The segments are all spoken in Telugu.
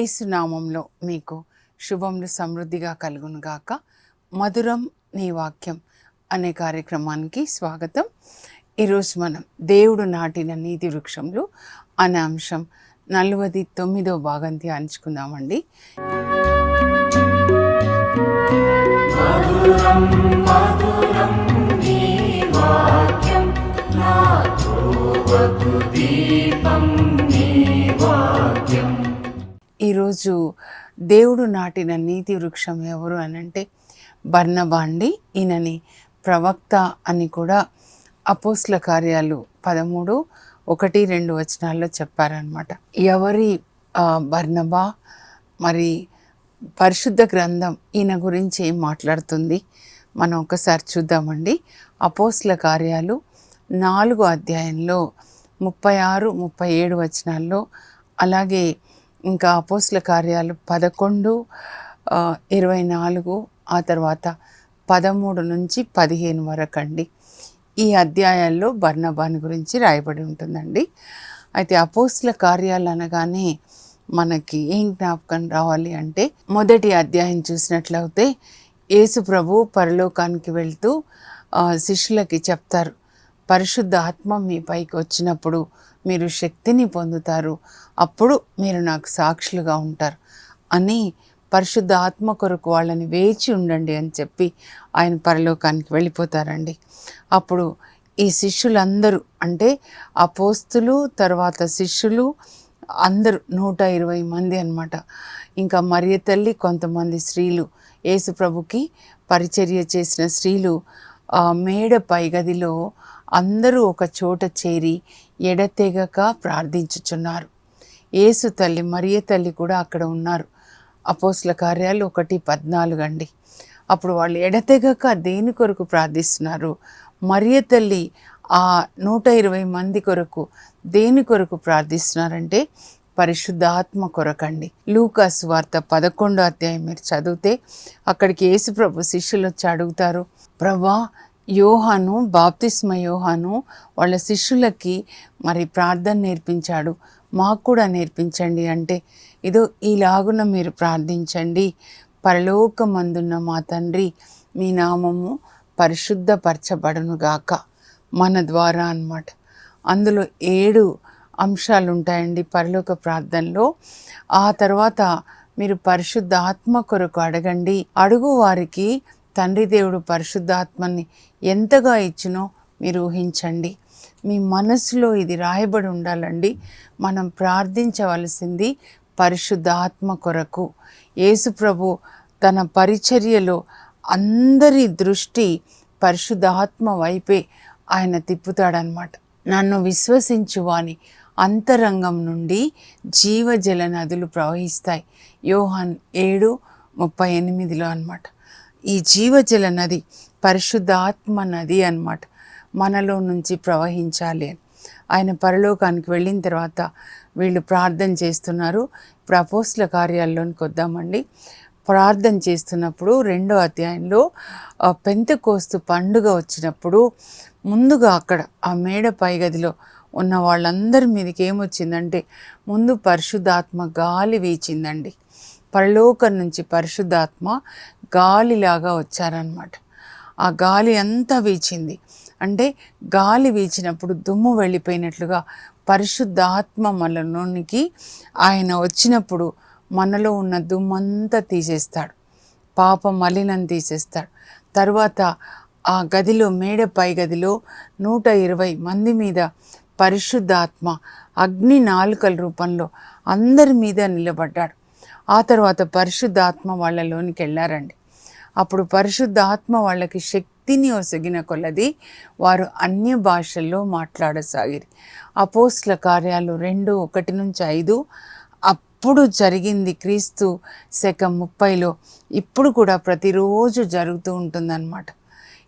యేసు నామంలో మీకు శుభములు సమృద్ధిగా కలుగునుగాక. మధురం నీ వాక్యం అనే కార్యక్రమానికి స్వాగతం. ఈరోజు మనం దేవుడు నాటిన నీతి వృక్షంలో అనే అంశం 49వ భాగం ధ్యానించుకుందామండి. మధురం మధురం నీ వాక్యం నా త్రోవకు దీపం నీ వాక్యం. ఈరోజు దేవుడు నాటిన నీతి వృక్షం ఎవరు అనంటే బర్నబా అండి. ఈయనని ప్రవక్త అని కూడా అపోస్తల కార్యాలు 13:1-2 చెప్పారనమాట. ఎవరి బర్నబా? మరి పరిశుద్ధ గ్రంథం ఈయన గురించి ఏం మాట్లాడుతుంది మనం ఒకసారి చూద్దామండి. అపోస్తల కార్యాలు 4వ అధ్యాయంలో 36-37 అలాగే ఇంకా అపోస్తల కార్యాలు 11:24 ఆ తర్వాత 13-15 వరకు అండి. ఈ అధ్యాయాల్లో బర్నబాని గురించి రాయబడి ఉంటుందండి. అయితే అపోస్తల కార్యాలు అనగానే మనకి ఏం జ్ఞాపకం రావాలి అంటే, మొదటి అధ్యాయం చూసినట్లయితే యేసు ప్రభు పరలోకానికి వెళ్తూ శిష్యులకి చెప్తారు, పరిశుద్ధ ఆత్మ మీ పైకి వచ్చినప్పుడు మీరు శక్తిని పొందుతారు, అప్పుడు మీరు నాకు సాక్షులుగా ఉంటారు అని, పరిశుద్ధ ఆత్మ కొరకు వాళ్ళని వేచి ఉండండి అని చెప్పి ఆయన పరలోకానికి వెళ్ళిపోతారండి. అప్పుడు ఈ శిష్యులందరూ అంటే అపోస్తులు తర్వాత శిష్యులు అందరూ 120 మంది అన్నమాట. ఇంకా మరియ తల్లి, కొంతమంది స్త్రీలు, యేసు ప్రభుకి పరిచర్య చేసిన స్త్రీలు మేడ పైగదిలో అందరూ ఒక చోట చేరి ఎడతెగక ప్రార్థించుచున్నారు. యేసు తల్లి మరియ తల్లి కూడా అక్కడ ఉన్నారు. అపోస్తల కార్యాలు 1:14 అండి. అప్పుడు వాళ్ళు ఎడతెగక దేని కొరకు ప్రార్థిస్తున్నారు? మరియ తల్లి ఆ 120 మంది కొరకు దేని కొరకు ప్రార్థిస్తున్నారంటే పరిశుద్ధ ఆత్మ కొరకండి. లూకా సువార్త 11వ అధ్యాయం మీరు చదివితే అక్కడికి యేసు ప్రభు శిష్యులు వచ్చి అడుగుతారు, ప్రభా, యోహాను బాప్తిస్మ యోహాను వాళ్ళ శిష్యులకి మరి ప్రార్థన నేర్పించాడు, మాకు కూడా నేర్పించండి అంటే, ఇదో ఈలాగున మీరు ప్రార్థించండి, పరలోకమందున్న మా తండ్రి మీ నామము పరిశుద్ధపరచబడునుగాక, మన ద్వారా అన్నమాట. అందులో 7 అంశాలు ఉంటాయండి పరలోక ప్రార్థనలో. ఆ తర్వాత మీరు పరిశుద్ధ ఆత్మ కొరకు అడగండి, అడుగు వారికి తండ్రి దేవుడు పరిశుద్ధాత్మని ఎంతగా ఇచ్చినో మీరు ఊహించండి. మీ మనసులో ఇది రాయబడి ఉండాలండి. మనం ప్రార్థించవలసింది పరిశుద్ధ ఆత్మ కొరకు. యేసు ప్రభు తన పరిచర్యలో అందరి దృష్టి పరిశుద్ధ ఆత్మ వైపే ఆయన తిప్పుతాడనమాట. నన్ను విశ్వసించువాని అంతరంగం నుండి జీవజల నదులు ప్రవహిస్తాయి, యోహాన్ 7:38 అన్నమాట. ఈ జీవజల నది పరిశుద్ధ ఆత్మ నది అన్నమాట, మనలో నుంచి ప్రవహించాలి అని. ఆయన పరలోకానికి వెళ్ళిన తర్వాత వీళ్ళు ప్రార్థన చేస్తున్నారు. ఇప్పుడు అపోస్తల కార్యాల్లోనికి వద్దామండి. ప్రార్థన చేస్తున్నప్పుడు 2వ అధ్యాయంలో పెంతెకోస్తు పండుగ వచ్చినప్పుడు ముందుగా అక్కడ ఆ మేడ పైగదిలో ఉన్న వాళ్ళందరి మీదకి ఏమొచ్చిందంటే, ముందు పరిశుద్ధాత్మ గాలి వీచిందండి. పరలోకం నుంచి పరిశుద్ధాత్మ గాలిలాగా వచ్చారనమాట. ఆ గాలి అంతా వీచింది. అంటే గాలి వీచినప్పుడు దుమ్ము వెళ్ళిపోయినట్లుగా పరిశుద్ధాత్మ మనలోనికి ఆయన వచ్చినప్పుడు మనలో ఉన్న దుమ్మంతా తీసేస్తాడు, పాప మలినం తీసేస్తాడు. తర్వాత ఆ గదిలో మేడ పై గదిలో 120 మంది మీద పరిశుద్ధాత్మ అగ్ని నాలుకల రూపంలో అందరి మీద నిలబడ్డాడు. ఆ తర్వాత పరిశుద్ధాత్మ వాళ్ళలోనికి వెళ్ళారండి. అప్పుడు పరిశుద్ధాత్మ వాళ్ళకి శక్తిని ఒసగిన కొలది వారు అన్య భాషల్లో మాట్లాడసాగిరి. అపోస్తల కార్యాలు 2:1-5 అప్పుడు జరిగింది. క్రీస్తు శకం 30లో ఇప్పుడు కూడా ప్రతిరోజు జరుగుతూ ఉంటుందన్నమాట.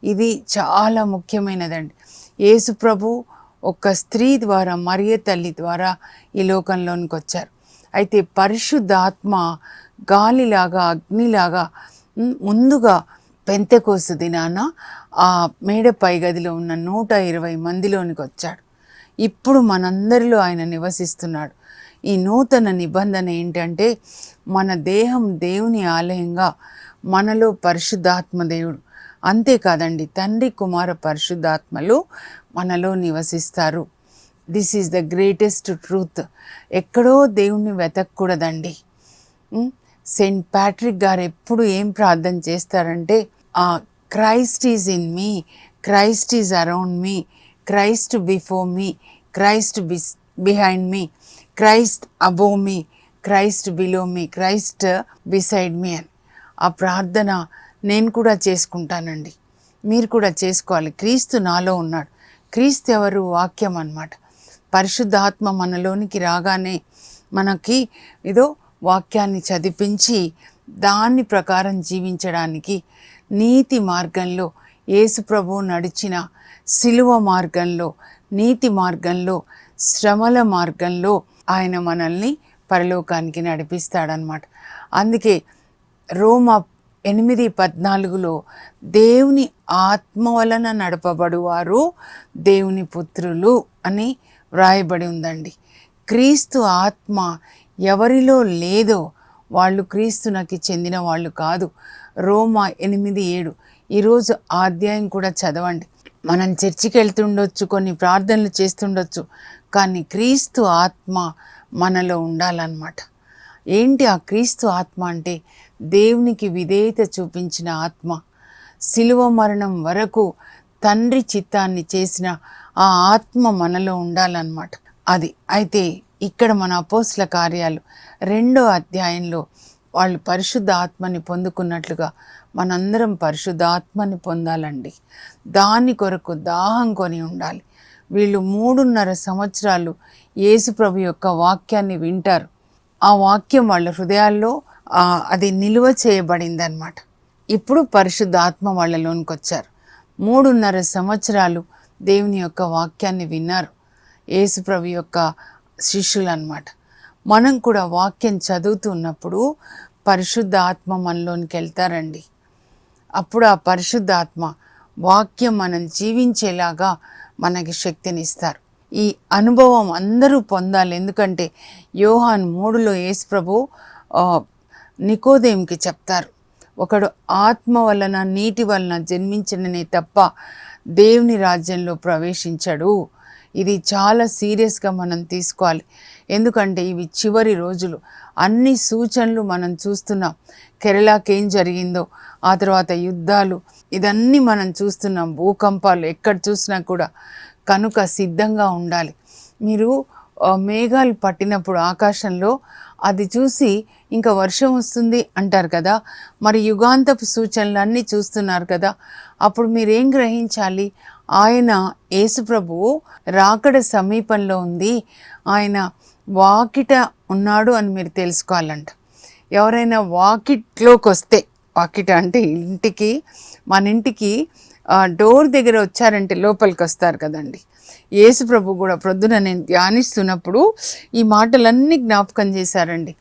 ఇది చాలా ముఖ్యమైనదండి. యేసు ప్రభు ఒక స్త్రీ ద్వారా, మరియ తల్లి ద్వారా ఈ లోకంలోనికి వచ్చారు. అయితే పరిశుద్ధాత్మ గాలిలాగా అగ్నిలాగా ముందుగా పెంతెకోస్తు దినాన ఆ మేడ పై గదిలో ఉన్న 120 మందిలోనికి వచ్చాడు. ఇప్పుడు మనందరిలో ఆయన నివసిస్తున్నాడు. ఈ నూతన నిబంధన ఏంటంటే మన దేహం దేవుని ఆలయంగా, మనలో పరిశుద్ధాత్మ దేవుడు, అంతేకాదండి తండ్రి కుమార పరిశుద్ధాత్మలు మనలో నివసిస్తారు. This is the greatest truth. ఎక్కడో దేవుణ్ణి వెతకూడదండి. సెయింట్ ప్యాట్రిక్ గారు ఎప్పుడు ఏం ప్రార్థన చేస్తారంటే, Christ is in me, Christ is around me, Christ before me, Christ behind me, Christ above me, Christ below me, Christ beside me అని ఆ ప్రార్థన నేను కూడా చేసుకుంటానండి. మీరు కూడా చేసుకోవాలి. క్రీస్తు నాలో ఉన్నాడు. క్రీస్తు ఎవరు? వాక్యం అన్నమాట. పరిశుద్ధాత్మ మనలోనికి రాగానే మనకి ఏదో వాక్యాన్ని చదివించి దాని ప్రకారం జీవించడానికి, నీతి మార్గంలో యేసు ప్రభువు నడిచిన సిలువ మార్గంలో, నీతి మార్గంలో, శ్రమల మార్గంలో ఆయన మనల్ని పరలోకానికి నడిపిస్తాడనమాట. అందుకే రోమా 8:14 దేవుని ఆత్మ వలన నడపబడువారు దేవుని పుత్రులు అని వ్రాయబడి ఉందండి. క్రీస్తు ఆత్మ ఎవరిలో లేదో వాళ్ళు క్రీస్తునకి చెందిన వాళ్ళు కాదు. రోమా 8:7. ఈరోజు ఆ అధ్యాయం కూడా చదవండి. మనం చర్చికి వెళ్తుండొచ్చు, కొన్ని ప్రార్థనలు చేస్తుండొచ్చు, కానీ క్రీస్తు ఆత్మ మనలో ఉండాలన్నమాట. ఏంటి ఆ క్రీస్తు ఆత్మ అంటే? దేవునికి విధేయత చూపించిన ఆత్మ, శిలువ మరణం వరకు తండ్రి చిత్తాన్ని చేసిన ఆ ఆత్మ మనలో ఉండాలన్నమాట. అది అయితే ఇక్కడ మన అపోస్తల కార్యాలు 2వ అధ్యాయంలో వాళ్ళు పరిశుద్ధ ఆత్మని పొందుకున్నట్లుగా మనందరం పరిశుద్ధ ఆత్మని పొందాలండి. దాని కొరకు దాహం కొని ఉండాలి. వీళ్ళు 3.5 సంవత్సరాలు యేసు ప్రభు యొక్క వాక్యాన్ని వింటారు. ఆ వాక్యం వాళ్ళ హృదయాల్లో అది నిలువ చేయబడిందనమాట. ఇప్పుడు పరిశుద్ధ ఆత్మ వాళ్ళలోనికి వచ్చారు. 3.5 సంవత్సరాలు దేవుని యొక్క వాక్యాన్ని విన్నారు యేసు ప్రభు యొక్క శిష్యులు అన్నమాట. మనం కూడా వాక్యం చదువుతున్నప్పుడు పరిశుద్ధ ఆత్మ మనలోనికి వెళ్తారండి. అప్పుడు ఆ పరిశుద్ధ ఆత్మ వాక్యం మనం జీవించేలాగా మనకి శక్తినిస్తారు. ఈ అనుభవం అందరూ పొందాలి. ఎందుకంటే యోహాను 3లో యేసు ప్రభు నికోదేముకి చెప్తారు, ఒకడు ఆత్మ వలన నీటి వలన జన్మించడనే తప్ప దేవుని రాజ్యంలో ప్రవేశించడు. ఇది చాలా సీరియస్గా మనం తీసుకోవాలి. ఎందుకంటే ఇవి చివరి రోజులు. అన్ని సూచనలు మనం చూస్తున్నాం. కేరళకి ఏం జరిగిందో, ఆ తర్వాత యుద్ధాలు, ఇదన్నీ మనం చూస్తున్నాం. భూకంపాలు ఎక్కడ చూసినా కూడా. కనుక సిద్ధంగా ఉండాలి. మీరు మేఘాలు పట్టినప్పుడు ఆకాశంలో అది చూసి ఇంకా వర్షం వస్తుంది అంటారు కదా. మరి యుగాంతపు సూచనలు అన్నీ చూస్తున్నారు కదా. అప్పుడు మీరేం గ్రహించాలి? ఆయన యేసుప్రభువు రాకడ సమీపంలో ఉంది, ఆయన వాకిట ఉన్నాడు అని మీరు తెలుసుకోవాలంట. ఎవరైనా వాకిట్లోకి వస్తే, వాకిట అంటే ఇంటికి, మన ఇంటికి డోర్ దగ్గర వచ్చారంటే లోపలికి వస్తారు కదండి. యేసు ప్రభు కూడా ప్రొద్దున నేను ధ్యానిస్తున్నప్పుడు ఈ మాటలన్నీ జ్ఞాపకం చేశారండి.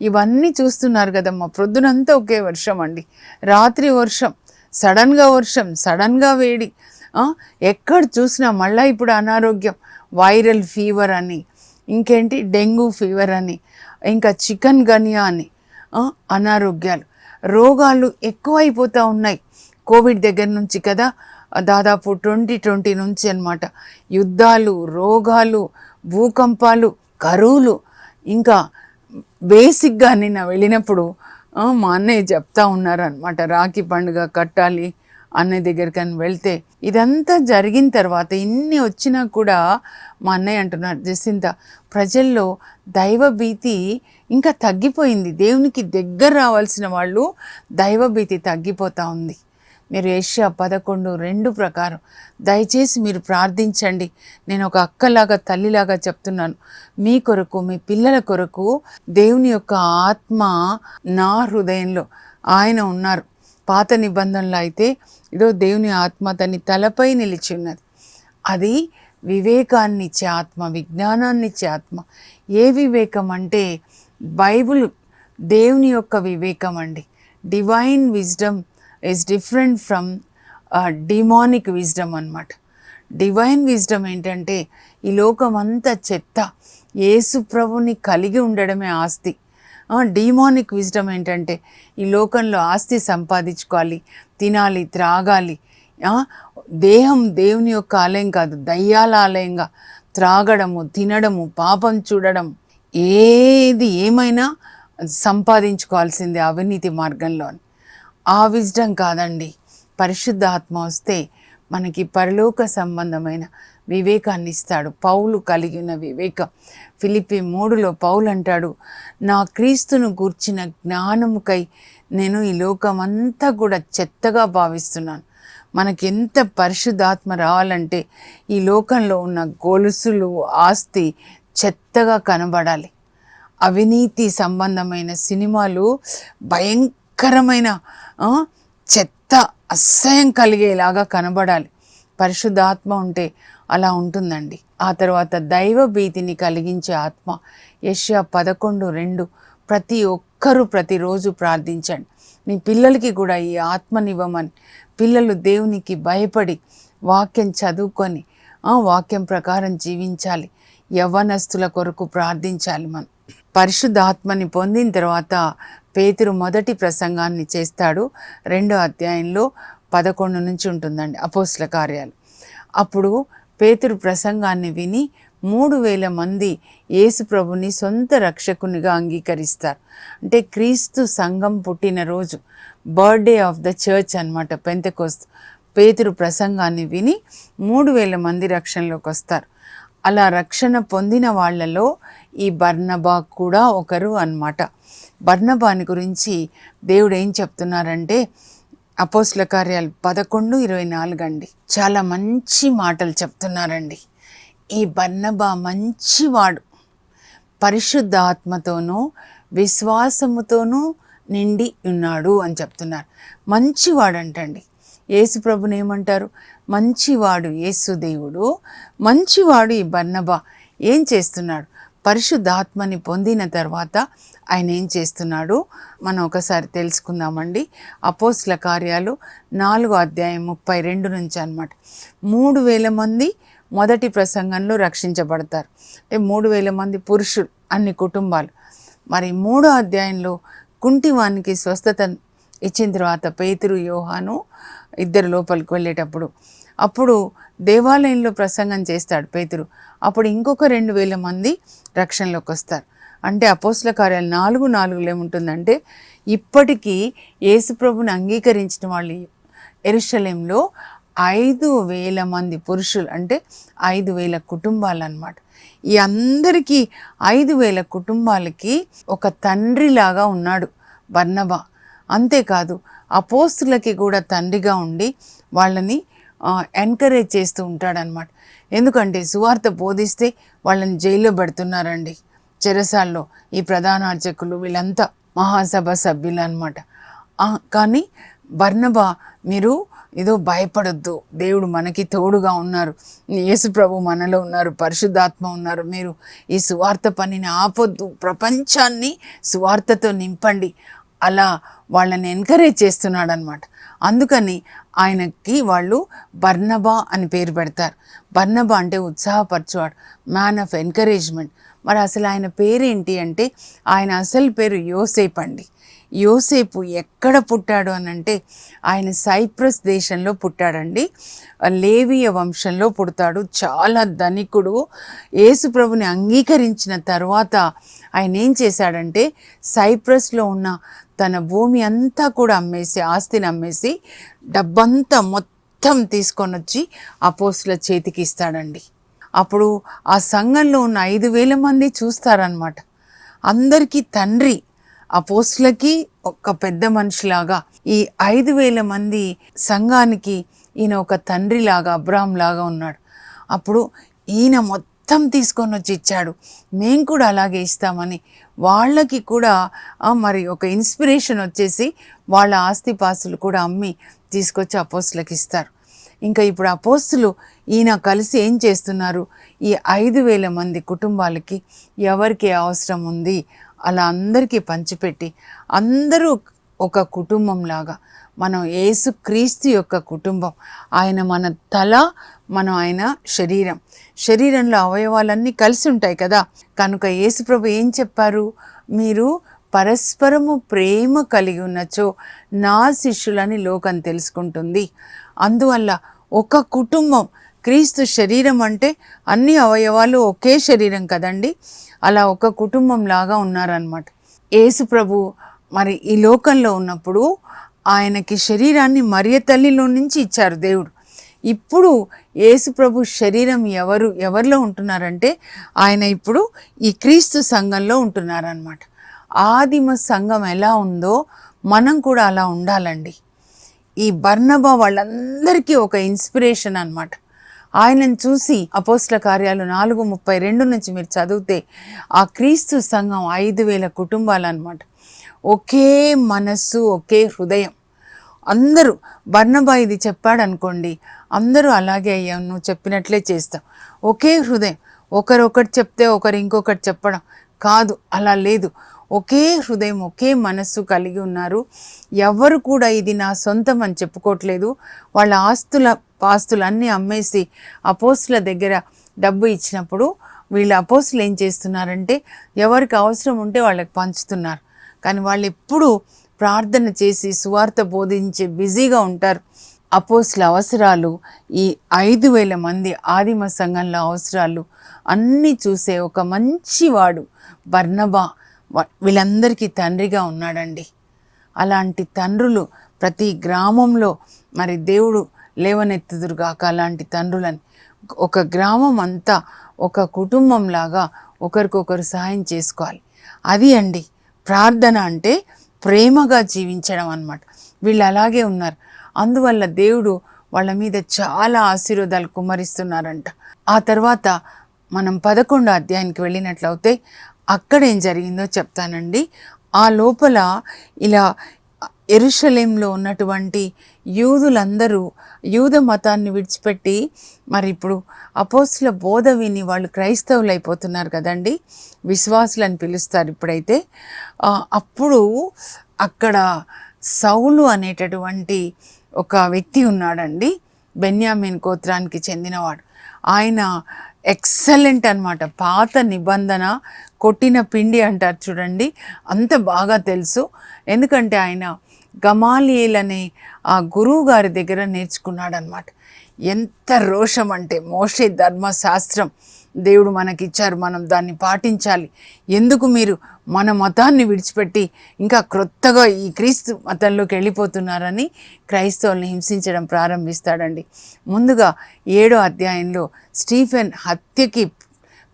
ఇవన్నీ చూస్తున్నారు కదమ్మా. ప్రొద్దునంతా ఒకే వర్షం అండి, రాత్రి వర్షం, సడన్గా వర్షం, సడన్గా వేడి, ఎక్కడ చూసినా మళ్ళీ ఇప్పుడు అనారోగ్యం, వైరల్ ఫీవర్ అని, ఇంకేంటి డెంగ్యూ ఫీవర్ అని, ఇంకా చికెన్ గనియా అని, అనారోగ్యాలు, రోగాలు ఎక్కువైపోతూ ఉన్నాయి. కోవిడ్ దగ్గర నుంచి కదా, దాదాపు 2020 నుంచి అన్నమాట. యుద్ధాలు, రోగాలు, భూకంపాలు, కరువులు. ఇంకా బేసిక్గా నిన్న వెళ్ళినప్పుడు మా అన్నయ్య చెప్తా ఉన్నారనమాట, రాఖీ పండుగ కట్టాలి అన్నయ్య దగ్గరికి అని వెళ్తే, ఇదంతా జరిగిన తర్వాత ఇన్ని వచ్చినా కూడా మా అన్నయ్య అంటున్నారు, జసింత ప్రజల్లో దైవభీతి ఇంకా తగ్గిపోయింది. దేవునికి దగ్గర రావాల్సిన వాళ్ళు దైవభీతి తగ్గిపోతూ ఉంది. మీరు యెషయా 11:2 ప్రకారం దయచేసి మీరు ప్రార్థించండి. నేను ఒక అక్కలాగా, తల్లిలాగా చెప్తున్నాను. మీ కొరకు, మీ పిల్లల కొరకు దేవుని యొక్క ఆత్మ నా హృదయంలో ఆయన ఉన్నారు. పాత నిబంధనలో అయితే ఇదో దేవుని ఆత్మ తన తలపై నిలిచి ఉన్నది. అది వివేకాన్ని ఇచ్చే ఆత్మ, విజ్ఞానాన్ని ఇచ్చే ఆత్మ. ఏ వివేకం అంటే బైబుల్ దేవుని యొక్క వివేకం అండి. Divine wisdom is different from demonic wisdom అన్నమాట. డివైన్ విజ్డమ్ ఏంటంటే ఈ లోకం అంతా చెత్త, యేసు ప్రభుని కలిగి ఉండడమే ఆస్తి. డీమానిక్ విజ్డమ్ ఏంటంటే ఈ లోకంలో ఆస్తి సంపాదించుకోవాలి, తినాలి, త్రాగాలి. దేహం దేవుని యొక్క ఆలయం కాదు, దయ్యాల ఆలయంగా త్రాగడము, తినడము, పాపం చూడడం, ఏమైనా సంపాదించుకోవాల్సిందే అవినీతి మార్గంలో. ఆ విజ్డమ్ కాదండి. పరిశుద్ధాత్మ వస్తే మనకి పరలోక సంబంధమైన వివేకాన్ని ఇస్తాడు. పౌలు కలిగిన వివేకం. ఫిలిప్పీ 3లో పౌలు అంటాడు, నా క్రీస్తును గూర్చిన జ్ఞానముకై నేను ఈ లోకమంతా కూడా చెత్తగా భావిస్తున్నాను. మనకెంత పరిశుద్ధాత్మ రావాలంటే ఈ లోకంలో ఉన్న గొలుసులు, ఆస్తి చెత్తగా కనబడాలి. అవినీతి సంబంధమైన సినిమాలు భయంకరమైన చెత్త, అసహ్యం కలిగేలాగా కనబడాలి. పరిశుద్ధాత్మ ఉంటే అలా ఉంటుందండి. ఆ తర్వాత దైవ భీతిని కలిగించే ఆత్మ. యెషయా 11:2 ప్రతి ఒక్కరూ ప్రతిరోజు ప్రార్థించండి. మీ పిల్లలకి కూడా ఈ ఆత్మనివ్వమని. పిల్లలు దేవునికి భయపడి వాక్యం చదువుకొని వాక్యం ప్రకారం జీవించాలి. యవ్వనస్తుల కొరకు ప్రార్థించాలి. మనం పరిశుద్ధాత్మని పొందిన తర్వాత పేతురు మొదటి ప్రసంగాన్ని చేస్తాడు. 2వ అధ్యాయంలో 11 నుంచి ఉంటుందండి అపోస్తల కార్యాలు. అప్పుడు పేతురు ప్రసంగాన్ని విని 3,000 మంది యేసు ప్రభుని సొంత రక్షకునిగా అంగీకరిస్తారు. అంటే క్రీస్తు సంఘం పుట్టినరోజు, బర్త్డే ఆఫ్ ద చర్చ్ అన్నమాట పెంతెకోస్తు. పేతురు ప్రసంగాన్ని విని 3,000 మంది రక్షణలోకి వస్తారు. అలా రక్షణ పొందిన వాళ్ళలో ఈ బర్నబా కూడా ఒకరు అన్నమాట. బర్నబాని గురించి దేవుడు ఏం చెప్తున్నారంటే అపోస్తల కార్యాలు 11:24 అండి. చాలా మంచి మాటలు చెప్తున్నారండి. ఈ బర్నబా మంచివాడు, పరిశుద్ధ ఆత్మతోనూ విశ్వాసముతోనూ నిండి ఉన్నాడు అని చెప్తున్నారు. మంచివాడంటండి. యేసు ప్రభుని ఏమంటారు? మంచివాడు యేసు దేవుడు, మంచివాడు ఈ బర్నబా. ఏం చేస్తున్నాడు? పరిశుద్ధాత్మని పొందిన తర్వాత ఆయన ఏం చేస్తున్నాడు మనం ఒకసారి తెలుసుకుందామండి. అపోస్తల కార్యాలు 4వ అధ్యాయం 32 నుంచి అన్నమాట. 3,000 మంది మొదటి ప్రసంగంలో రక్షించబడతారు. అంటే 3,000 మంది పురుషులు, అన్ని కుటుంబాలు. మరి 3వ అధ్యాయంలో కుంటివానికి స్వస్థత ఇచ్చిన తర్వాత పేతురు, యోహాను ఇద్దరు లోపలికి వెళ్ళేటప్పుడు అప్పుడు దేవాలయంలో ప్రసంగం చేస్తాడు పేతురు. అప్పుడు ఇంకొక 2,000 మంది రక్షణలోకి వస్తారు. అంటే అపోస్తల కార్యాలు 4:4 ఏముంటుందంటే ఇప్పటికీ యేసుప్రభుని అంగీకరించిన వాళ్ళు యెరూషలేంలో 5,000 మంది పురుషులు, అంటే 5,000 కుటుంబాలు అన్నమాట. ఈ అందరికీ 5,000 కుటుంబాలకి ఒక తండ్రిలాగా ఉన్నాడు బర్నబా. అంతేకాదు అపోస్తులకి కూడా తండ్రిగా ఉండి వాళ్ళని ఎంకరేజ్ చేస్తూ ఉంటాడనమాట. ఎందుకంటే సువార్త బోధిస్తే వాళ్ళని జైల్లో పెడుతున్నారండి, చెరసాల్లో. ఈ ప్రధాన అర్చకులు వీళ్ళంతా మహాసభ సభ్యులు అనమాట. కానీ బర్నబా, మీరు ఏదో భయపడొద్దు, దేవుడు మనకి తోడుగా ఉన్నారు, యేసు ప్రభు మనలో ఉన్నారు, పరిశుద్ధాత్మ ఉన్నారు, మీరు ఈ సువార్త పనిని ఆపొద్దు, ప్రపంచాన్ని సువార్తతో నింపండి, అలా వాళ్ళని ఎంకరేజ్ చేస్తున్నాడు అనమాట. అందుకని ఆయనకి వాళ్ళు బర్నబా అని పేరు పెడతారు. బర్నబా అంటే ఉత్సాహపరచువాడు, మ్యాన్ ఆఫ్ ఎంకరేజ్మెంట్. మరి అసలు ఆయన పేరేంటి అంటే ఆయన అసలు పేరు యోసేపు అండి. యోసేపు ఎక్కడ పుట్టాడు అని అంటే ఆయన సైప్రస్ దేశంలో పుట్టాడండి. లేవీయ వంశంలో పుడతాడు. చాలా ధనికుడు. యేసు ప్రభుని అంగీకరించిన తర్వాత ఆయన ఏం చేశాడంటే సైప్రస్లో ఉన్న తన భూమి అంతా కూడా అమ్మేసి, ఆస్తిని అమ్మేసి, డబ్బంతా మొత్తం తీసుకొని వచ్చి అపోస్తుల చేతికి ఇస్తాడండి. అప్పుడు ఆ సంఘంలో ఉన్న 5,000 మంది చూస్తారనమాట. అందరికీ తండ్రి, అపోస్తులకి ఒక పెద్ద మనిషిలాగా, ఈ 5,000 మంది సంఘానికి ఈయన ఒక తండ్రిలాగా, అబ్రాహం లాగా ఉన్నాడు. అప్పుడు ఈయన మొత్తం తీసుకొని వచ్చి ఇచ్చాడు, మేము కూడా అలాగే ఇస్తామని వాళ్ళకి కూడా మరి ఒక ఇన్స్పిరేషన్ వచ్చేసి వాళ్ళ ఆస్తిపాస్తులు కూడా అమ్మి తీసుకొచ్చి అపోస్తులకు ఇస్తారు. ఇంకా ఇప్పుడు అపోస్తులు ఈయన కలిసి ఏం చేస్తున్నారు, ఈ 5,000 మంది కుటుంబాలకి ఎవరికి అవసరం ఉంది అలా అందరికీ పంచిపెట్టి అందరూ ఒక కుటుంబంలాగా, మనం యేసుక్రీస్తు యొక్క కుటుంబం. ఆయన మన తల, మనం ఆయన శరీరం. శరీరంలో అవయవాలన్నీ కలిసి ఉంటాయి కదా. కనుక యేసుప్రభు ఏం చెప్పారు? మీరు పరస్పరము ప్రేమ కలిగి ఉన్నచో నా శిష్యులని లోకం తెలుసుకుంటుంది. అందువల్ల ఒక కుటుంబం, క్రీస్తు శరీరం అంటే అన్ని అవయవాలు ఒకే శరీరం కదండి. అలా ఒక కుటుంబం లాగా ఉన్నారనమాట. యేసుప్రభు మరి ఈ లోకంలో ఉన్నప్పుడు ఆయనకి శరీరాన్ని మరియ తల్లిలో నుంచి ఇచ్చారు దేవుడు. ఇప్పుడు యేసుప్రభు శరీరం ఎవరిలో ఉంటున్నారంటే ఆయన ఇప్పుడు ఈ క్రీస్తు సంఘంలో ఉంటున్నారనమాట. ఆదిమ సంఘం ఎలా ఉందో మనం కూడా అలా ఉండాలండి. ఈ బర్నబా వాళ్ళందరికీ ఒక ఇన్స్పిరేషన్ అన్నమాట. ఆయనను చూసి అపోస్తల కార్యాలు 4:32 నుంచి మీరు చదివితే ఆ క్రీస్తు సంఘం 5,000 కుటుంబాలు అన్నమాట. ఒకే మనస్సు, ఒకే హృదయం. అందరూ బర్నబా ఇది చెప్పాడు అనుకోండి, అందరూ అలాగే అయ్యాం, నువ్వు చెప్పినట్లే చేస్తాం. ఒకే హృదయం. ఒకరొకటి చెప్తే ఒకరు ఇంకొకటి చెప్పడం కాదు, అలా లేదు. ఒకే హృదయం, ఒకే మనస్సు కలిగి ఉన్నారు. ఎవరు కూడా ఇది నా సొంతం అని చెప్పుకోవట్లేదు. వాళ్ళ పాస్తులన్నీ అమ్మేసి అపోస్తుల దగ్గర డబ్బు ఇచ్చినప్పుడు వీళ్ళ అపోస్తులు ఏం చేస్తున్నారంటే ఎవరికి అవసరం ఉంటే వాళ్ళకి పంచుతున్నారు. కానీ వాళ్ళు ఎప్పుడూ ప్రార్థన చేసి సువార్త బోధించే బిజీగా ఉంటారు. అపోస్తుల అవసరాలు, ఈ 5,000 మంది ఆదిమ సంఘంలో అవసరాలు అన్నీ చూసే ఒక మంచివాడు బర్నబా వీళ్ళందరికీ తండ్రిగా ఉన్నాడండి. అలాంటి తండ్రులు ప్రతి గ్రామంలో మరి దేవుడు లేవనెత్తుదురుగాక అలాంటి తండ్రులని. ఒక గ్రామం అంతా ఒక కుటుంబంలాగా ఒకరికొకరు సహాయం చేసుకోవాలి. అది అండి ప్రార్థన అంటే, ప్రేమగా జీవించడం అన్నమాట. వీళ్ళు అలాగే ఉన్నారు. అందువల్ల దేవుడు వాళ్ళ మీద చాలా ఆశీర్వాదాలు కుమ్మరిస్తున్నారంట. ఆ తర్వాత మనం 11వ అధ్యాయానికి వెళ్ళినట్లయితే అక్కడ ఏం జరిగిందో చెప్తానండి. ఆ లోపల ఇలా యెరూషలేంలో ఉన్నటువంటి యూదులందరూ యూద మతాన్ని విడిచిపెట్టి మరి ఇప్పుడు అపోస్తుల బోధ విని వాళ్ళు క్రైస్తవులు అయిపోతున్నారు కదండి, విశ్వాసులని పిలుస్తారు ఇప్పుడైతే. అప్పుడు అక్కడ సౌలు అనేటటువంటి ఒక వ్యక్తి ఉన్నాడండి, బెన్యామీన్ గోత్రానికి చెందినవాడు. ఆయన ఎక్సలెంట్ అన్నమాట. పాత నిబంధన కొట్టిన పిండి అంటారు చూడండి, అంత బాగా తెలుసు. ఎందుకంటే ఆయన గమాలియేల్ అనే ఆ గురువు గారి దగ్గర నేర్చుకున్నాడు అన్నమాట. ఎంత రోషం అంటే, మోషే ధర్మశాస్త్రం దేవుడు మనకిచ్చారు, మనం దాన్ని పాటించాలి. ఎందుకు మీరు మన మతాన్ని విడిచిపెట్టి ఇంకా క్రొత్తగా ఈ క్రీస్తు మతంలోకి వెళ్ళిపోతున్నారని క్రైస్తవుల్ని హింసించడం ప్రారంభిస్తాడండి. ముందుగా 7వ అధ్యాయంలో స్టీఫెన్ హత్యకి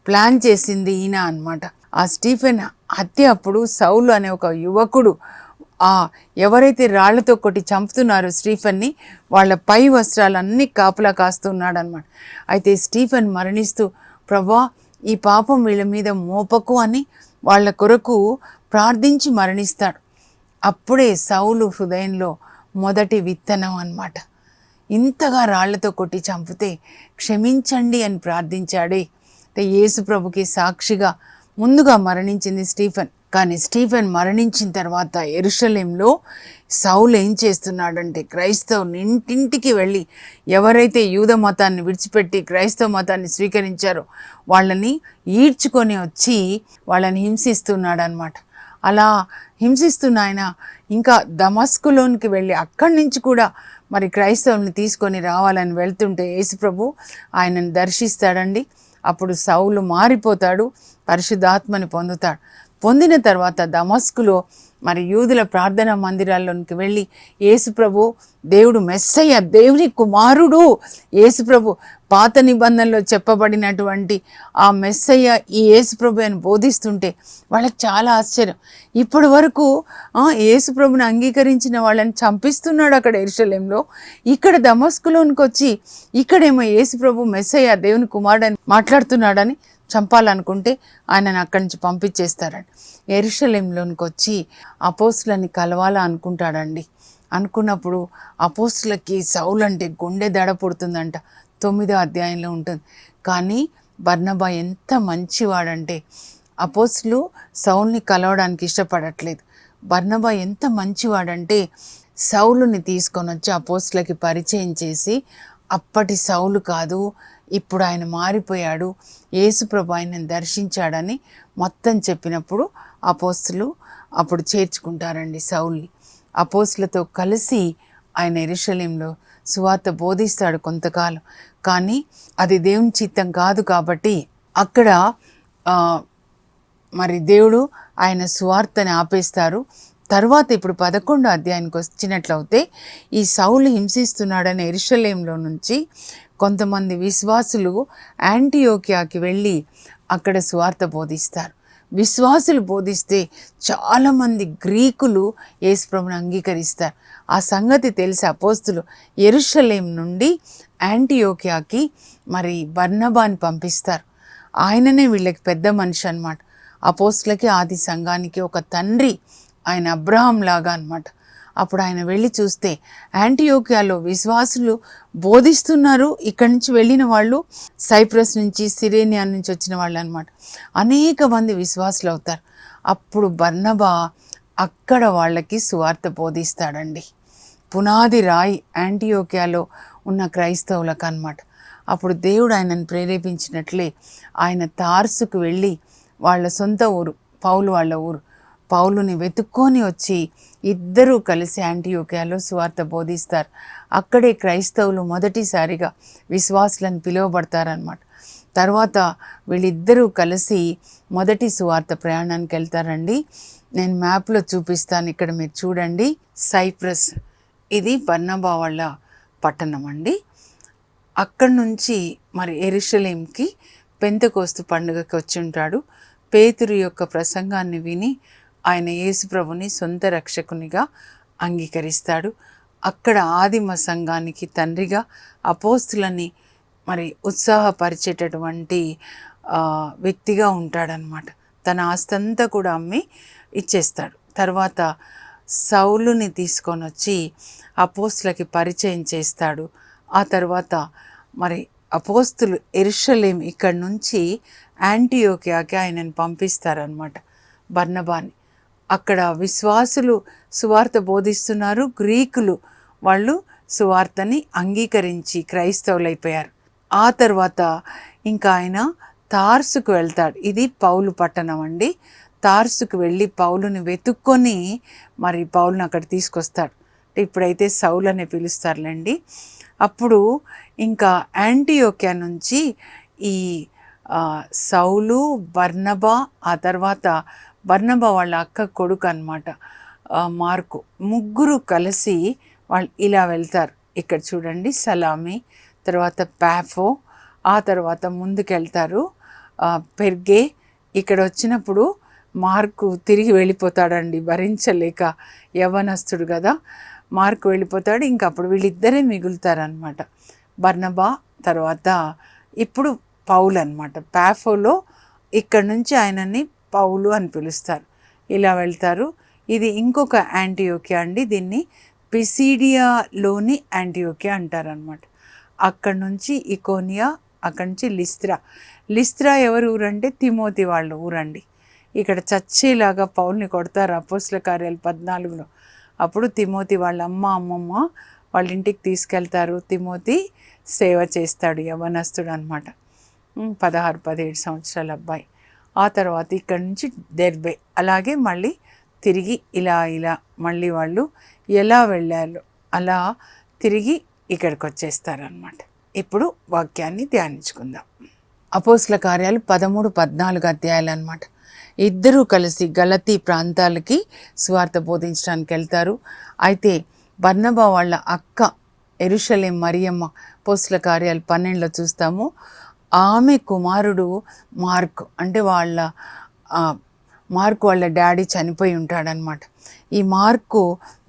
ప్లాన్ చేసింది ఈయన అన్నమాట. ఆ స్టీఫెన్ హత్య అప్పుడు సౌలు అనే ఒక యువకుడు ఎవరైతే రాళ్లతో కొట్టి చంపుతున్నారో స్టీఫెన్ని, వాళ్ళ పై వస్త్రాలన్నీ కాపులా కాస్తున్నాడు అనమాట. అయితే స్టీఫెన్ మరణిస్తూ, ప్రభా ఈ పాపం వీళ్ళ మీద మోపకు అని వాళ్ళ కొరకు ప్రార్థించి మరణిస్తాడు. అప్పుడే సౌలు హృదయంలో మొదటి విత్తనం అన్నమాట. ఇంతగా రాళ్లతో కొట్టి చంపితే క్షమించండి అని ప్రార్థించాడే. అంటే యేసు ప్రభుకి సాక్షిగా ముందుగా మరణించింది స్టీఫెన్. కానీ స్టీఫెన్ మరణించిన తర్వాత యెరూషలేంలో సౌలు ఏం చేస్తున్నాడంటే, క్రైస్తవుని ఇంటింటికి వెళ్ళి ఎవరైతే యూద మతాన్ని విడిచిపెట్టి క్రైస్తవ మతాన్ని స్వీకరించారో వాళ్ళని ఈడ్చుకొని వచ్చి వాళ్ళని హింసిస్తున్నాడు అనమాట. అలా హింసిస్తున్న ఆయన ఇంకా దమస్కులోనికి వెళ్ళి అక్కడి నుంచి కూడా మరి క్రైస్తవుల్ని తీసుకొని రావాలని వెళ్తుంటే యేసుప్రభు ఆయనను దర్శిస్తాడండి. అప్పుడు సౌలు మారిపోతాడు, పరిశుద్ధాత్మని పొందుతాడు. పొందిన తర్వాత దమస్కులో మరి యూదుల ప్రార్థనా మందిరాల్లోనికి వెళ్ళి యేసుప్రభు దేవుడు మెస్సయ్య, దేవుని కుమారుడు యేసుప్రభు, పాత నిబంధనలో చెప్పబడినటువంటి ఆ మెస్సయ్య ఈ యేసుప్రభు అని బోధిస్తుంటే వాళ్ళకి చాలా ఆశ్చర్యం. ఇప్పటి వరకు యేసుప్రభుని అంగీకరించిన వాళ్ళని చంపిస్తున్నాడు అక్కడ యెరూషలేంలో, ఇక్కడ దమస్కులోనికి వచ్చి ఇక్కడేమో యేసుప్రభు మెస్సయ్య దేవుని కుమారుడు అని మాట్లాడుతున్నాడని చంపాలనుకుంటే ఆయనను అక్కడి నుంచి పంపించేస్తారండి. యెరూషలేంలోనికి వచ్చి అపోస్తులని కలవాలా అనుకుంటాడండి. అనుకున్నప్పుడు అపోస్తులకి సౌలు అంటే గుండె దడ పుడుతుందంట. 9వ అధ్యాయంలో ఉంటుంది. కానీ బర్నబా ఎంత మంచివాడంటే, అపోస్తులు సౌల్ని కలవడానికి ఇష్టపడట్లేదు. బర్నబా ఎంత మంచివాడంటే సౌలుని తీసుకొని వచ్చి అపోస్తులకి పరిచయం చేసి, అప్పటి సౌలు కాదు, ఇప్పుడు ఆయన మారిపోయాడు, యేసుప్రభు ఆయనను దర్శించాడని మొత్తం చెప్పినప్పుడు అపోస్తులు అప్పుడు చేర్చుకుంటారండి సౌల్ని. అపోస్తులతో కలిసి ఆయన యెరూషలేములో సువార్త బోధిస్తాడు కొంతకాలం. కానీ అది దేవుని చిత్తం కాదు కాబట్టి అక్కడ మరి దేవుడు ఆయన సువార్తని ఆపేస్తారు. తర్వాత ఇప్పుడు 11వ అధ్యాయానికి వచ్చినట్లయితే, ఈ సౌలు హింసిస్తున్నాడని యెరూషలేములో నుంచి కొంతమంది విశ్వాసులు యాంటియోకియాకి వెళ్ళి అక్కడ సువార్త బోధిస్తారు. విశ్వాసులు బోధిస్తే చాలామంది గ్రీకులు యేసుప్రభుని అంగీకరిస్తారు. ఆ సంగతి తెలిసి అపోస్తులు యెరూషలేం నుండి యాంటియోకియాకి మరి బర్నబాని పంపిస్తారు. ఆయననే వీళ్ళకి పెద్ద మనిషి అన్నమాట. అపోస్తులకి ఆది సంఘానికి ఒక తండ్రి, ఆయన అబ్రహాం లాగా అనమాట. అప్పుడు ఆయన వెళ్ళి చూస్తే యాంటియోకియాలో విశ్వాసులు బోధిస్తున్నారు. ఇక్కడి నుంచి వెళ్ళిన వాళ్ళు సైప్రస్ నుంచి, సిరేనియా నుంచి వచ్చిన వాళ్ళు అనమాట. అనేక మంది విశ్వాసులు అవుతారు. అప్పుడు బర్నబా అక్కడ వాళ్ళకి సువార్త బోధిస్తాడండి. పునాది రాయి యాంటియోకియాలో ఉన్న క్రైస్తవులకు అనమాట. అప్పుడు దేవుడు ఆయనను ప్రేరేపించినట్లే ఆయన తార్సుకు వెళ్ళి, వాళ్ళ సొంత ఊరు పౌలు వాళ్ళ ఊరు, పౌలుని వెతుక్కొని వచ్చి ఇద్దరూ కలిసి యాంటియోకియాలో సువార్త బోధిస్తారు. అక్కడే క్రైస్తవులు మొదటిసారిగా విశ్వాసులను పిలువబడతారనమాట. తర్వాత వీళ్ళిద్దరూ కలిసి మొదటి సువార్త ప్రయాణానికి వెళ్తారండి. నేను మ్యాప్లో చూపిస్తాను, ఇక్కడ మీరు చూడండి. సైప్రస్, ఇది బర్నబా వాళ్ళ పట్టణం అండి. అక్కడి నుంచి మరి యెరూషలేంకి పెంతెకోస్తు పండుగకి వచ్చి ఉంటాడు. పేతురు యొక్క ప్రసంగాన్ని విని ఆయన యేసుప్రభుని సొంత రక్షకునిగా అంగీకరిస్తాడు. అక్కడ ఆదిమ సంఘానికి తండ్రిగా అపోస్తులని మరి ఉత్సాహపరిచేటటువంటి వ్యక్తిగా ఉంటాడనమాట. తన ఆస్తంతా కూడా అమ్మి ఇచ్చేస్తాడు. తర్వాత సౌలుని తీసుకొని వచ్చి అపోస్తులకి పరిచయం చేస్తాడు. ఆ తర్వాత మరి అపోస్తులు యెరూషలేం ఇక్కడి నుంచి యాంటియోకియాకి ఆయనను పంపిస్తారనమాట, బర్నబాని. అక్కడ విశ్వాసులు సువార్త బోధిస్తున్నారు. గ్రీకులు వాళ్ళు సువార్తని అంగీకరించి క్రైస్తవులైపోయారు. ఆ తర్వాత ఇంకా ఆయన తార్సుకు వెళ్తాడు. ఇది పౌలు పట్టణం అండి. తార్సుకు వెళ్ళి పౌలుని వెతుక్కొని మరి పౌలుని అక్కడ తీసుకొస్తాడు. ఇప్పుడైతే సౌలు అనే పిలుస్తారులేండి. అప్పుడు ఇంకా యాంటియోకియా నుంచి ఈ సౌలు, బర్నబా, ఆ తర్వాత బర్నబా వాళ్ళ అక్క కొడుకు అనమాట మార్కు, ముగ్గురు కలిసి వాళ్ళు ఇలా వెళ్తారు. ఇక్కడ చూడండి, సలామి, తర్వాత పాఫో, ఆ తర్వాత ముందుకెళ్తారు పెర్గే. ఇక్కడ వచ్చినప్పుడు మార్కు తిరిగి వెళ్ళిపోతాడండి, భరించలేక, యవ్వనస్తుడు కదా, మార్కు వెళ్ళిపోతాడు. ఇంకా అప్పుడు వీళ్ళిద్దరే మిగులుతారనమాట, బర్నబా తర్వాత ఇప్పుడు పౌలు అనమాట. పాఫోలో ఇక్కడ నుంచి ఆయనని పౌలు అని పిలుస్తారు. ఇలా వెళ్తారు. ఇది ఇంకొక యాంటియోకియా అండి. దీన్ని పిసిడియాలోని యాంటియోకియా అంటారనమాట. అక్కడ నుంచి ఇకోనియా, అక్కడి నుంచి లిస్త్రా. లిస్త్రా ఎవరు ఊరంటే తిమోతి వాళ్ళ ఊరండి. ఇక్కడ చచ్చేలాగా పౌల్ని కొడతారు అపోస్తుల కార్యాలు 14లో. అప్పుడు తిమోతి వాళ్ళ అమ్మమ్మ వాళ్ళ ఇంటికి తీసుకెళ్తారు. తిమోతి సేవ చేస్తాడు, యవనస్తుడు అనమాట, 16-17 సంవత్సరాల అబ్బాయి. ఆ తర్వాత ఇక్కడి నుంచి దెర్బే, అలాగే మళ్ళీ తిరిగి ఇలా మళ్ళీ వాళ్ళు ఎలా వెళ్ళాలో అలా తిరిగి ఇక్కడికి వచ్చేస్తారనమాట. ఇప్పుడు వాక్యాన్ని ధ్యానించుకుందాం. అపోస్తుల కార్యాలు 13-14 అధ్యాయాలు అనమాట. ఇద్దరూ కలిసి గలతీ ప్రాంతాలకి సువార్త బోధించడానికి వెళ్తారు. అయితే బర్నబా వాళ్ళ అక్క యెరూషలేం మరియమ్మ, అపోస్తుల కార్యాలు 12లో చూస్తాము, ఆమె కుమారుడు మార్కు, అంటే మార్కు వాళ్ళ డాడీ చనిపోయి ఉంటాడనమాట. ఈ మార్కు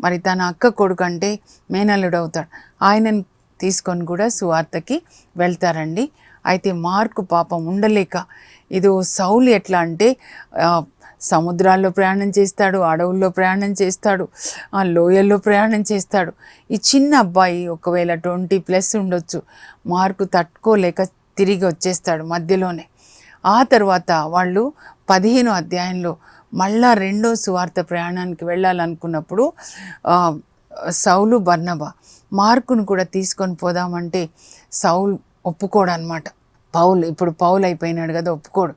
మరి తన అక్క కొడుకు అంటే మేనల్లుడు అవుతాడు. ఆయనను తీసుకొని కూడా సువార్తకి వెళ్తారండి. అయితే మార్కు పాపం ఉండలేక, ఇదో సౌలు ఎట్లా అంటే సముద్రాల్లో ప్రయాణం చేస్తాడు, అడవుల్లో ప్రయాణం చేస్తాడు, లోయల్లో ప్రయాణం చేస్తాడు. ఈ చిన్న అబ్బాయి ఒకవేళ 20+ ఉండొచ్చు. మార్కు తట్టుకోలేక తిరిగి వచ్చేస్తాడు మధ్యలోనే. ఆ తర్వాత వాళ్ళు 15వ అధ్యాయంలో మళ్ళా రెండో సువార్త ప్రయాణానికి వెళ్ళాలనుకున్నప్పుడు సౌలు బర్నబా మార్కును కూడా తీసుకొని పోదామంటే సౌలు ఒప్పుకోడు అనమాట. ఇప్పుడు పౌలు అయిపోయినాడు కదా, ఒప్పుకోడు.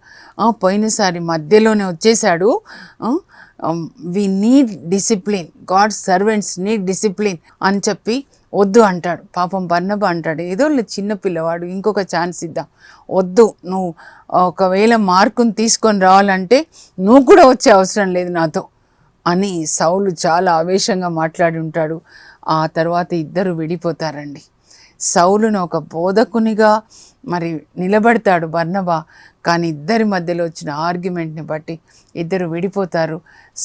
పోయినసారి మధ్యలోనే వచ్చేసాడు. We need discipline, God servants need discipline అని చెప్పి వద్దు అంటాడు. పాపం బర్నబా అంటాడు, ఏదో చిన్న పిల్లవాడు, ఇంకొక ఛాన్స్ ఇద్దాం, వద్దు, నువ్వు ఒకవేళ మార్కుని తీసుకొని రావాలంటే నువ్వు కూడా వచ్చే అవసరం లేదు నాతో అని సౌలు చాలా ఆవేశంగా మాట్లాడి ఉంటాడు. ఆ తర్వాత ఇద్దరు విడిపోతారండి. సౌలును ఒక బోధకునిగా మరి నిలబడతాడు బర్నబా, కానీ ఇద్దరి మధ్యలో వచ్చిన ఆర్గ్యుమెంట్ని బట్టి ఇద్దరు విడిపోతారు.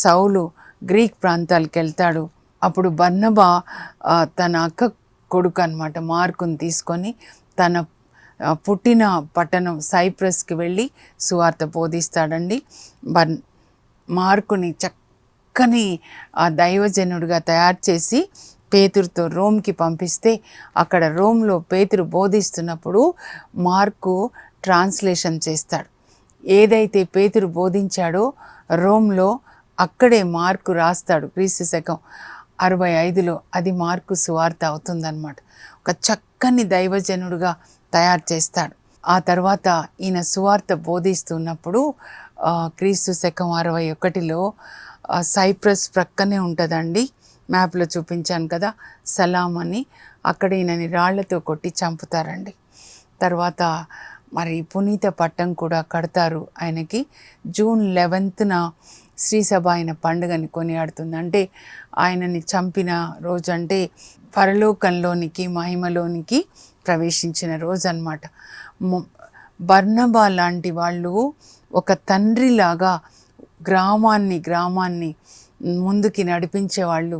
సౌలు గ్రీక్ ప్రాంతాలకు వెళ్తాడు. అప్పుడు బర్నబా తన అక్క కొడుకు అనమాట మార్కుని తీసుకొని తన పుట్టిన పట్టణం సైప్రస్కి వెళ్ళి సువార్త బోధిస్తాడండి. మార్కుని చక్కని ఆ దైవజనుడిగా తయారు చేసి పేతురుతో రోమ్కి పంపిస్తే అక్కడ రోమ్లో పేతురు బోధిస్తున్నప్పుడు మార్కు ట్రాన్స్లేషన్ చేస్తాడు. ఏదైతే పేతురు బోధించాడో రోమ్లో అక్కడే మార్కు రాస్తాడు. క్రీస్తు శకం 65లో అది మార్కు సువార్త అవుతుందన్నమాట. ఒక చక్కని దైవజనుడుగా తయారు చేస్తాడు. ఆ తర్వాత ఈయన సువార్త బోధిస్తున్నప్పుడు క్రీస్తు శకం 61లో సైప్రస్ ప్రక్కనే ఉంటుందండి, మ్యాప్లో చూపించాను కదా, సలాం అని. అక్కడ ఈయనని రాళ్లతో కొట్టి చంపుతారండి. తర్వాత మరి పునీత పట్టం కూడా కడతారు ఆయనకి. జూన్ 11న శ్రీసభ ఆయన పండుగని కొనియాడుతుంది. అంటే ఆయనని చంపిన రోజు, అంటే పరలోకంలోనికి మహిమలోనికి ప్రవేశించిన రోజు అన్నమాట. బర్నబా లాంటి వాళ్ళు ఒక తండ్రిలాగా గ్రామాన్ని ముందుకి నడిపించే వాళ్ళు,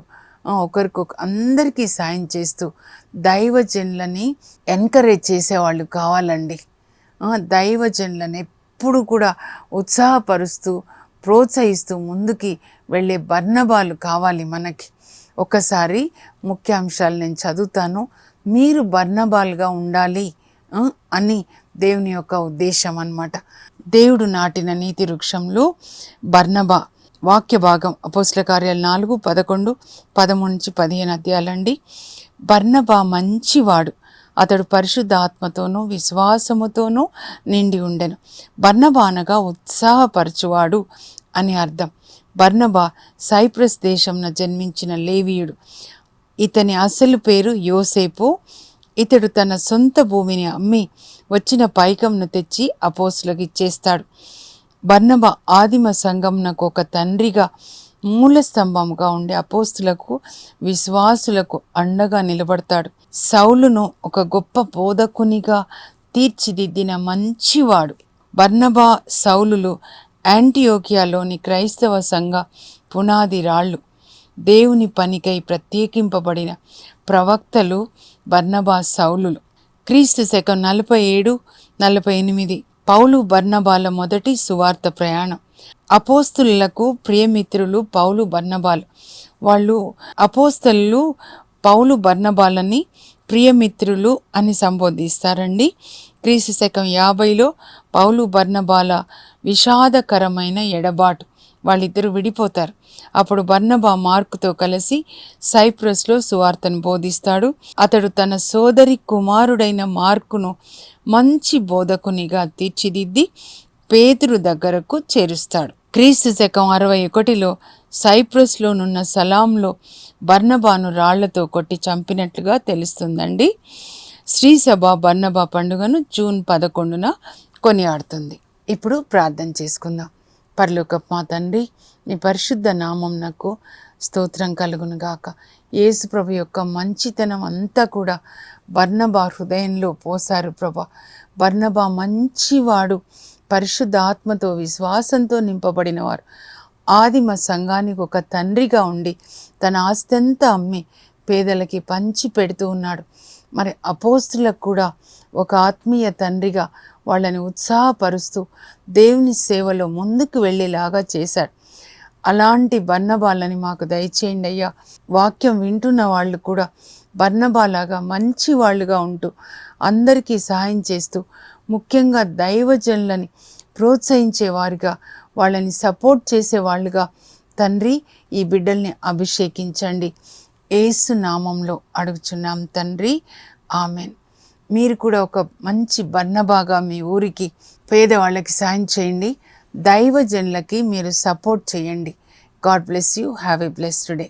అందరికీ సాయం చేస్తూ దైవజనులని ఎంకరేజ్ చేసేవాళ్ళు కావాలండి. దైవజనులను ఎప్పుడు కూడా ఉత్సాహపరుస్తూ ప్రోత్సహిస్తూ ముందుకి వెళ్ళే బర్నబాలు కావాలి మనకి. ఒకసారి ముఖ్యాంశాలు నేను చదువుతాను, మీరు బర్నబాలుగా ఉండాలి అని దేవుని యొక్క ఉద్దేశం అన్నమాట. దేవుడు నాటిన నీతి వృక్షంలో బర్నబా వాక్య భాగం అపోస్తల కార్యాలు 4, 11, 13-15 అధ్యాయాలండి. బర్నబా మంచివాడు, అతడు పరిశుద్ధ ఆత్మతోనూ విశ్వాసముతోనూ నిండి ఉండెను. బర్నబా అనగా ఉత్సాహపరచువాడు అని అర్థం. బర్నబా సైప్రస్ దేశంన జన్మించిన లేవీయుడు. ఇతని అసలు పేరు యోసేపు. ఇతడు తన సొంత భూమిని అమ్మి వచ్చిన పైకంను తెచ్చి అపోస్తులకు ఇచ్చేస్తాడు. బర్నబా ఆదిమ సంఘంనకు ఒక తండ్రిగా మూల స్తంభముగా ఉండి అపోస్తులకు విశ్వాసులకు అండగా నిలబడతాడు. సౌలును ఒక గొప్ప బోధకునిగా తీర్చిదిద్దిన మంచివాడు. బర్నబా సౌలులు యాంటియోకియాలోని క్రైస్తవ సంఘ పునాది రాళ్ళు. దేవుని పనికై ప్రత్యేకింపబడిన ప్రవక్తలు బర్నబా సౌలులు. క్రీస్తు శకం 47-48 పౌలు బర్నబాల మొదటి సువార్త ప్రయాణం. అపోస్తులకు ప్రియమిత్రులు పౌలు బర్నబాలు. వాళ్ళు అపోస్తలు పౌలు బర్నబాలని ప్రియమిత్రులు అని సంబోధిస్తారండి. క్రీస్తు శకం 50లో పౌలు బర్నబాల విషాదకరమైన ఎడబాటు, వాళ్ళిద్దరూ విడిపోతారు. అప్పుడు బర్నబా మార్కుతో కలిసి సైప్రస్లో సువార్తను బోధిస్తాడు. అతడు తన సోదరి కుమారుడైన మార్కును మంచి బోధకునిగా తీర్చిదిద్ది పేతురు దగ్గరకు చేరుస్తాడు. క్రీస్తు శకం 61లో సైప్రస్లోనున్న సలాంలో బర్నబాను రాళ్లతో కొట్టి చంపినట్లుగా తెలుస్తుందండి. శ్రీసభ బర్నబా పండుగను జూన్ 11న కొనియాడుతుంది. ఇప్పుడు ప్రార్థన చేసుకుందాం. పరలోకపు మా తండ్రి, మీ పరిశుద్ధ నామమునకు స్తోత్రం కలుగును గాక. యేసు ప్రభు యొక్క మంచితనం అంతా కూడా బర్నబా హృదయంలో పోసారు ప్రభా. బర్నబా మంచివాడు, పరిశుద్ధ ఆత్మతో విశ్వాసంతో నింపబడినవారు. ఆదిమ సంఘానికి ఒక తండ్రిగా ఉండి తన ఆస్తంతా అమ్మి పేదలకి పంచి పెడుతూ ఉన్నాడు. మరి అపోస్తులకు కూడా ఒక ఆత్మీయ తండ్రిగా వాళ్ళని ఉత్సాహపరుస్తూ దేవుని సేవలో ముందుకు వెళ్ళేలాగా చేశాడు. అలాంటి బర్నబాలని మాకు దయచేయండి అయ్యా. వాక్యం వింటున్న వాళ్ళు కూడా బర్నబాలాగా మంచి వాళ్ళుగా ఉంటూ అందరికీ సహాయం చేస్తూ ముఖ్యంగా దైవజనులని ప్రోత్సహించే వారిగా వాళ్ళని సపోర్ట్ చేసే వాళ్ళుగా తండ్రి ఈ బిడ్డల్ని అభిషేకించండి. యేసు నామంలో అడుగుచున్నాం తండ్రి, ఆమెన్. మీరు కూడా ఒక మంచి బర్నబాగా మీ ఊరికి పేదవాళ్ళకి సాయం చేయండి. దైవజనులకి మీరు సపోర్ట్ చేయండి. God bless you. Have a blessed day.